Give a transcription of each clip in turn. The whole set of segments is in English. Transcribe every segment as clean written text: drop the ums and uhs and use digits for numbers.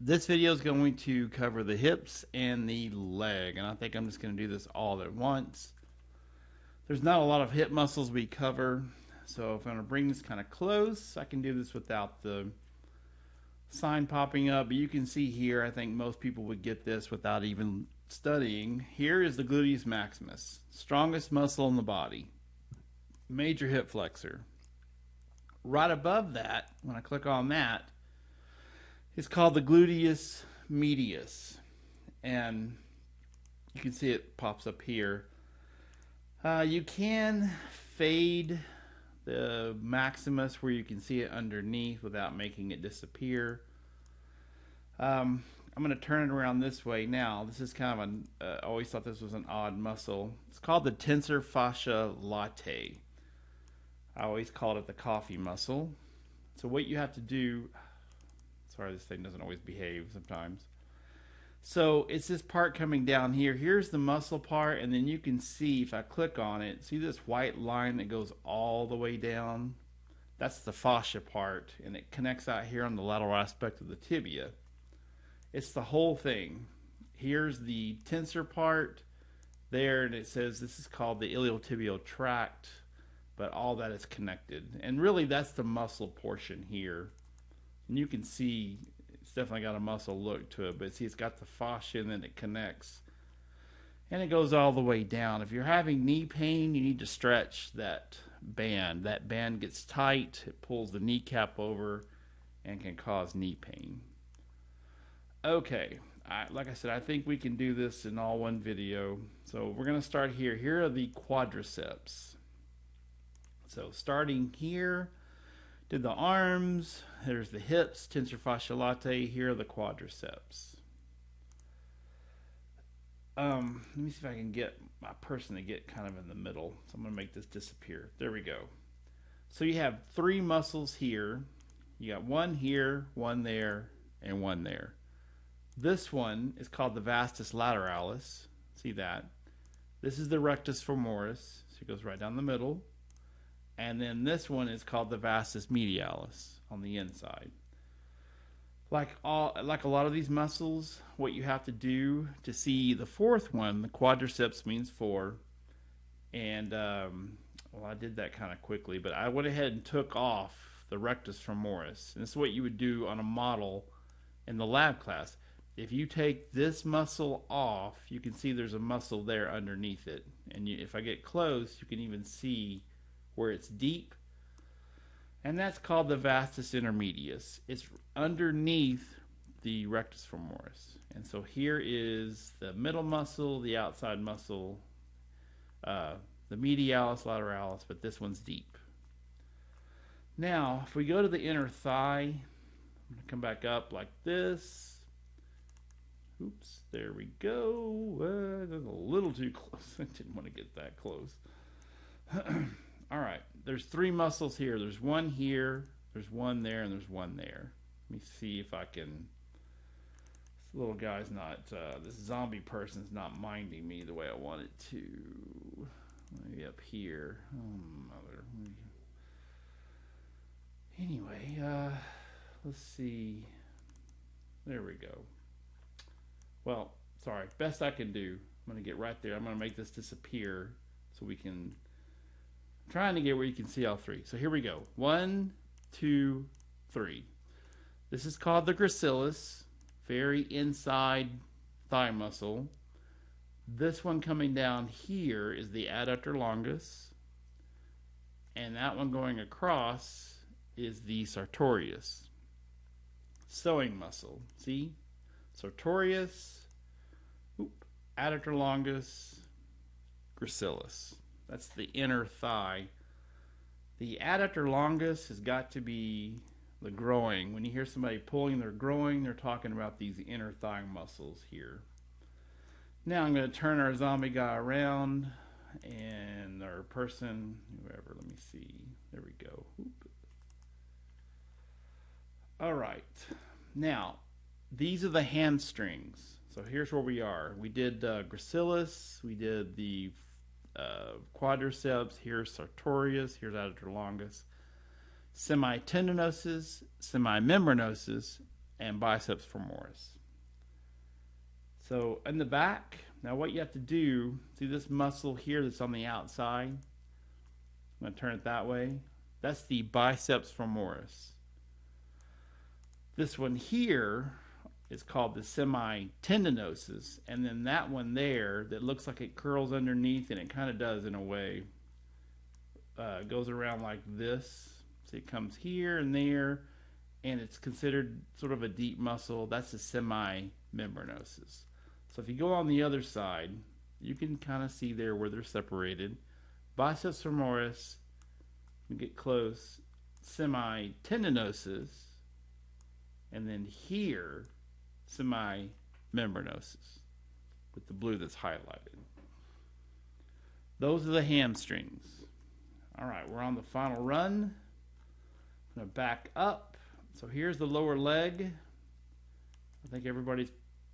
This video is going to cover the hips and the leg, and I think I'm just going to do this all at once. There's not a lot of hip muscles we cover, so if I'm going to bring this kind of close, I can do this without the sign popping up, but you can see here, I think most people would get this without even studying. Here is the Gluteus Maximus, strongest muscle in the body, major hip flexor. Right above that, when I click on that, it's called the Gluteus Medius, and you can see it pops up here. You can fade the Maximus where you can see it underneath without making it disappear. I'm going to turn it around this way now. This is kind of an, I always thought this was an odd muscle. It's called the Tensor Fasciae. I always called it the coffee muscle. So what you have to do, sorry, this thing doesn't always behave sometimes. So it's this part coming down here. Here's the muscle part, and then you can see, if I click on it, see this white line that goes all the way down? That's the fascia part, and it connects out here on the lateral aspect of the tibia. It's the whole thing. Here's the tensor part there, and it says this is called the iliotibial tract, but all that is connected. And really, that's the muscle portion here. And you can see it's definitely got a muscle look to it, but see, it's got the fascia and then it connects. And it goes all the way down. If you're having knee pain, you need to stretch that band. That band gets tight, it pulls the kneecap over and can cause knee pain. Okay, like I said, I think we can do this in all one video. So we're going to start here. Here are the quadriceps. So starting here, did the arms, there's the hips, tensor fasciae latae, here are the quadriceps. Let me see if I can get my person to get kind of in the middle. So I'm going to make this disappear. There we go. So you have three muscles here. You got one here, one there, and one there. This one is called the Vastus Lateralis. See that? This is the rectus femoris. So it goes right down the middle. And then this one is called the Vastus Medialis on the inside. Like a lot of these muscles, what you have to do to see the fourth one, the quadriceps means four. And, well, I did that kind of quickly, but I went ahead and took off the rectus femoris. And this is what you would do on a model in the lab class. If you take this muscle off, you can see there's a muscle there underneath it. And if I get close, you can even see where it's deep, and that's called the Vastus Intermedius. It's underneath the rectus femoris. And so here is the middle muscle, the outside muscle, the medialis lateralis, but this one's deep. Now, if we go to the inner thigh, I'm going to come back up like this. Oops, there we go. That's a little too close. I didn't want to get that close. All right, there's three muscles here. There's one here, there's one there, and there's one there. Let me see if I can. This little guy's not, this zombie person's not minding me the way I want it to. Maybe up here. Oh, mother. Anyway, let's see. There we go. Well, sorry, best I can do. I'm going to get right there. I'm going to make this disappear so we can. Trying to get where you can see all three. So here we go. 1, 2, 3. This is called the gracilis, very inside thigh muscle. This one coming down here is the adductor longus, and that one going across is the sartorius, sewing muscle. See? Sartorius, adductor longus, gracilis. That's the inner thigh. The adductor longus has got to be the groin. When you hear somebody pulling their groin, they're talking about these inner thigh muscles here. Now I'm going to turn our zombie guy around, and our person, whoever, let me see. There we go. All right. Now, these are the hamstrings. So here's where we are. We did gracilis. We did the quadriceps. Here's sartorius. Here's adductor longus. semitendinosus, semimembranosus, and biceps femoris. So in the back, now what you have to do, see this muscle here that's on the outside? I'm going to turn it that way. That's the biceps femoris. This one here is called the semitendinosus, and then that one there that looks like it curls underneath, and it kind of does in a way, goes around like this. So it comes here and there, and it's considered sort of a deep muscle. That's the semimembranosus. So if you go on the other side, you can kind of see there where they're separated. Biceps femoris, we get close, semitendinosus, and then here, semimembranosus, with the blue that's highlighted. Those are the hamstrings. All right, we're on the final run. I'm going to back up. So here's the lower leg. I think everybody's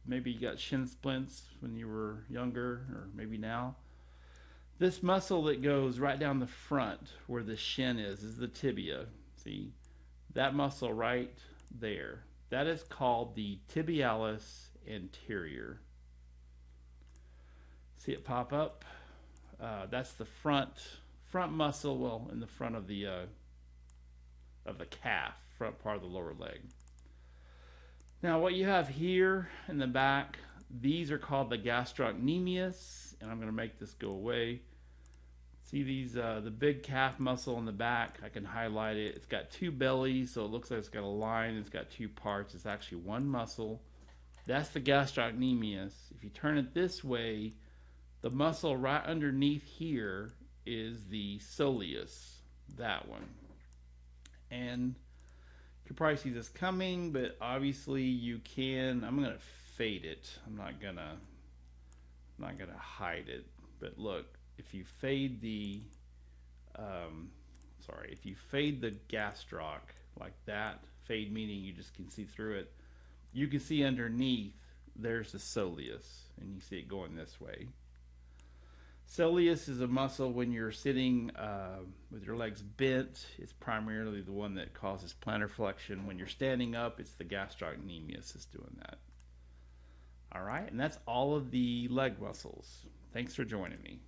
maybe got shin splints when you were younger, or maybe now. This muscle that goes right down the front where the shin is the tibia. See, that muscle right there. That is called the Tibialis Anterior. See it pop up? That's the front muscle, well, in the front of the calf, front part of the lower leg. Now what you have here in the back, these are called the Gastrocnemius, and I'm going to make this go away. See these, the big calf muscle in the back, I can highlight it. It's got two bellies, so it looks like it's got a line. It's got two parts. It's actually one muscle. That's the gastrocnemius. If you turn it this way, the muscle right underneath here is the soleus, that one. And you can probably see this coming, but obviously you can. I'm going to fade it. I'm not gonna hide it. But look, if you fade the gastroc like that, fade meaning you just can see through it, you can see underneath there's the soleus, and you see it going this way. Soleus is a muscle when you're sitting with your legs bent. It's primarily the one that causes plantar flexion. When you're standing up, it's the gastrocnemius that's doing that. All right, and that's all of the leg muscles. Thanks for joining me.